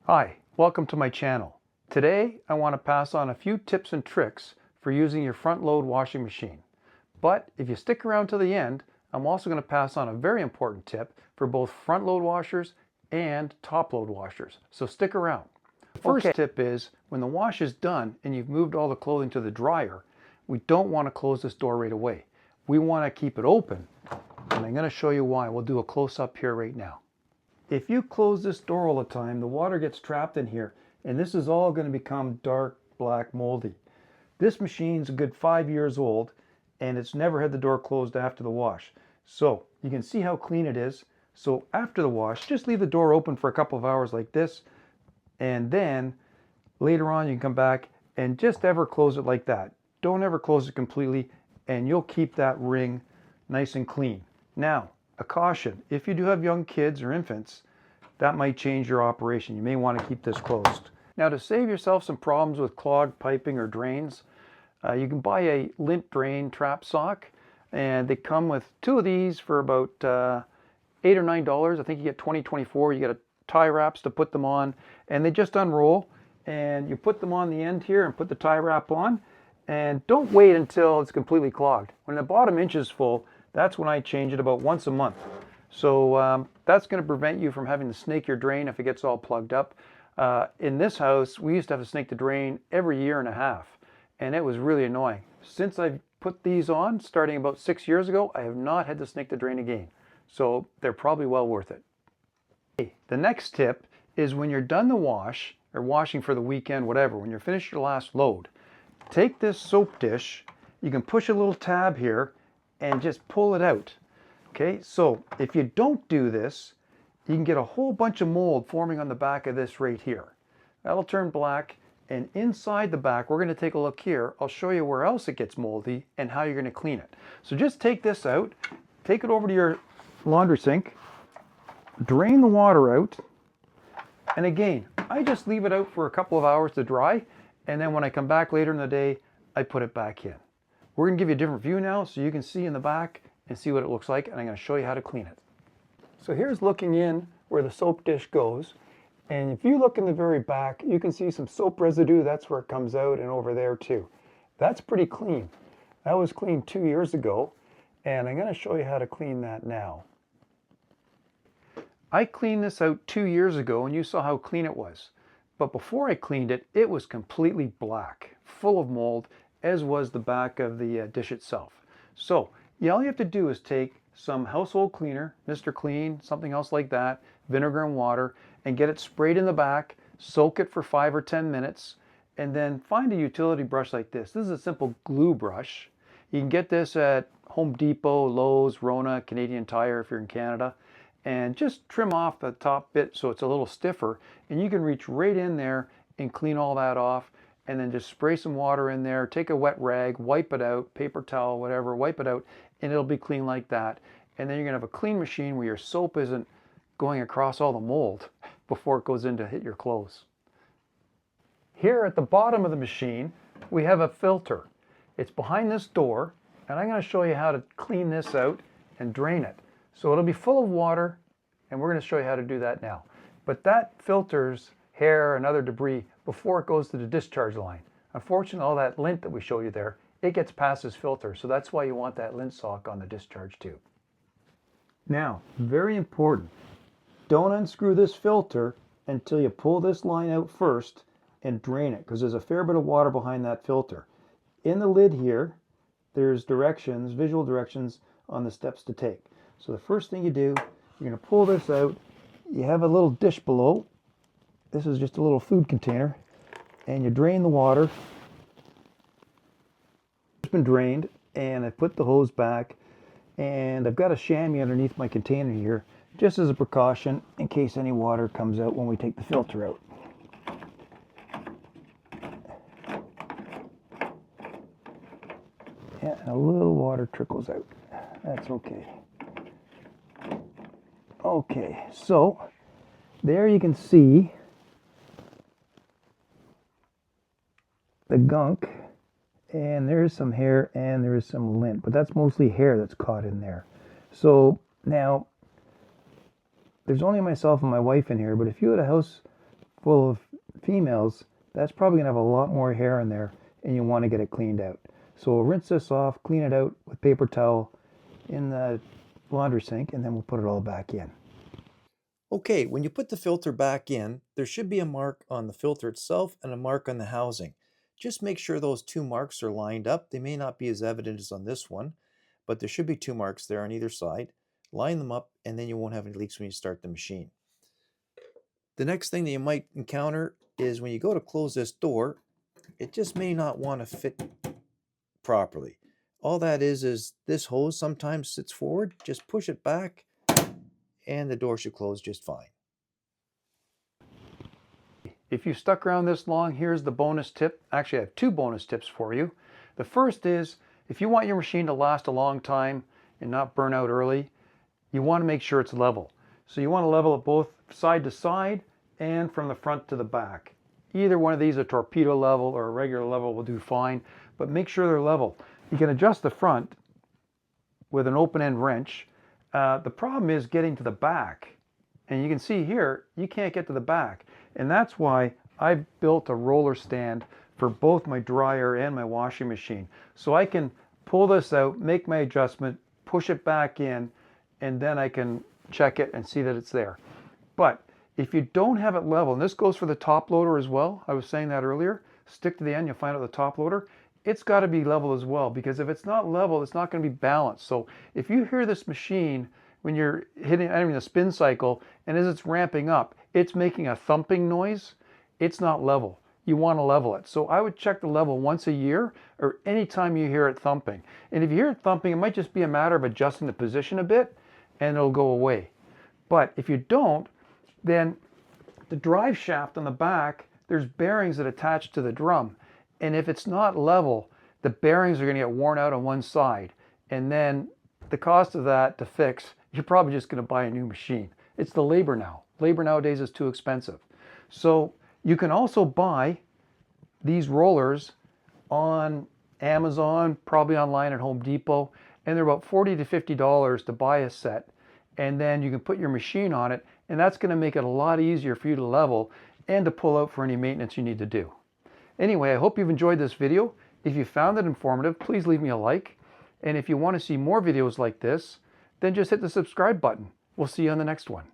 Hi, welcome to my channel. Today I want to pass on a few tips and tricks for using your front load washing machine. But if you stick around to the end, I'm also going to pass on a very important tip for both front load washers and top load washers. So stick around. The first tip is when the wash is done and you've moved all the clothing to the dryer, we don't want to close this door right away. We want to keep it open, and I'm going to show you why. We'll do a close-up here right now. If you close this door all the time, the water gets trapped in here, and this is all going to become dark, black, moldy. This machine's a good 5 years old, and it's never had the door closed after the wash. So you can see how clean it is. So after the wash, just leave the door open for a couple of hours like this, and then later on you can come back and just ever close it like that. Don't ever close it completely, and you'll keep that ring nice and clean. Now, a caution, if you do have young kids or infants, that might change your operation. You may want to keep this closed. Now, to save yourself some problems with clogged piping or drains, you can buy a lint drain trap sock, and they come with two of these for about $8 or $9. I think you get 20, 24. You get a tie wraps to put them on, and they just unroll, and you put them on the end here and put the tie wrap on, and don't wait until it's completely clogged. When the bottom inch is full, that's when I change it about once a month. So that's going to prevent you from having to snake your drain if it gets all plugged up. In this house, we used to have to snake the drain every year and a half, and it was really annoying. Since I've put these on, starting about 6 years ago, I have not had to snake the drain again. So they're probably well worth it. The next tip is when you're done the wash, or washing for the weekend, whatever, when you're finished your last load, take this soap dish, you can push a little tab here, and just pull it out. Okay, so if you don't do this, you can get a whole bunch of mold forming on the back of this right here. That'll turn black, and inside the back, we're going to take a look here. I'll show you where else it gets moldy and how you're going to clean it. So just take this out, take it over to your laundry sink, drain the water out, and again, I just leave it out for a couple of hours to dry, and then when I come back later in the day, I put it back in. We're going to give you a different view now so you can see in the back and see what it looks like, and I'm going to show you how to clean it. So here's looking in where the soap dish goes, and if you look in the very back, you can see some soap residue. That's where it comes out, and over there too. That's pretty clean. That was cleaned 2 years ago, and I'm going to show you how to clean that now. I cleaned this out 2 years ago, and you saw how clean it was. But before I cleaned it, it was completely black, full of mold, as was the back of the dish itself. So all you have to do is take some household cleaner, Mr. Clean, something else like that, vinegar and water, and get it sprayed in the back, soak it for 5 or 10 minutes, and then find a utility brush like this. This is a simple glue brush. You can get this at Home Depot, Lowe's, Rona, Canadian Tire if you're in Canada, and just trim off the top bit so it's a little stiffer, and you can reach right in there and clean all that off, and then just spray some water in there, take a wet rag, wipe it out, paper towel, whatever, wipe it out, and it'll be clean like that. And then you're going to have a clean machine where your soap isn't going across all the mold before it goes in to hit your clothes. Here at the bottom of the machine, we have a filter. It's behind this door, and I'm going to show you how to clean this out and drain it. So it'll be full of water, and we're going to show you how to do that now. But that filters hair and other debris before it goes to the discharge line. Unfortunately, all that lint that we showed you there, it gets past this filter, so that's why you want that lint sock on the discharge tube. Now, very important, don't unscrew this filter until you pull this line out first and drain it, because there's a fair bit of water behind that filter. In the lid here, there's directions, visual directions on the steps to take. So the first thing you do, you're going to pull this out. You have a little dish below. This is just a little food container, and you drain the water. It's been drained, and I put the hose back, and I've got a chamois underneath my container here, just as a precaution in case any water comes out when we take the filter out. Yeah, and a little water trickles out. That's okay. Okay, so there you can see the gunk, and there's some hair and there's some lint, but that's mostly hair that's caught in there. So now there's only myself and my wife in here, but if you had a house full of females, that's probably going to have a lot more hair in there, and you want to get it cleaned out. So we'll rinse this off, clean it out with paper towel in the laundry sink, and then we'll put it all back in. Okay, when you put the filter back in, there should be a mark on the filter itself and a mark on the housing. Just make sure those two marks are lined up. They may not be as evident as on this one, but there should be two marks there on either side. Line them up, and then you won't have any leaks when you start the machine. The next thing that you might encounter is when you go to close this door, it just may not want to fit properly. All that is this hose sometimes sits forward. Just push it back, and the door should close just fine. If you've stuck around this long, here's the bonus tip. Actually, I have two bonus tips for you. The first is, if you want your machine to last a long time and not burn out early, you want to make sure it's level. So you want to level it both side to side and from the front to the back. Either one of these, a torpedo level or a regular level, will do fine, but make sure they're level. You can adjust the front with an open-end wrench. The problem is getting to the back. And you can see here, you can't get to the back. And that's why I built a roller stand for both my dryer and my washing machine. So I can pull this out, make my adjustment, push it back in, and then I can check it and see that it's there. But if you don't have it level, and this goes for the top loader as well, I was saying that earlier, stick to the end, you'll find out the top loader, it's got to be level as well, because if it's not level, it's not going to be balanced. So if you hear this machine when you're entering the spin cycle, and as it's ramping up, it's making a thumping noise, it's not level. You want to level it. So I would check the level once a year or anytime you hear it thumping. And if you hear it thumping, it might just be a matter of adjusting the position a bit and it'll go away. But if you don't, then the drive shaft on the back, there's bearings that attach to the drum. And if it's not level, the bearings are going to get worn out on one side. And then the cost of that to fix, you're probably just going to buy a new machine. It's the labor now. Labor nowadays is too expensive. So you can also buy these rollers on Amazon, probably online at Home Depot, and they're about $40 to $50 to buy a set. And then you can put your machine on it, and that's going to make it a lot easier for you to level and to pull out for any maintenance you need to do. Anyway, I hope you've enjoyed this video. If you found it informative, please leave me a like. And if you want to see more videos like this, then just hit the subscribe button. We'll see you on the next one.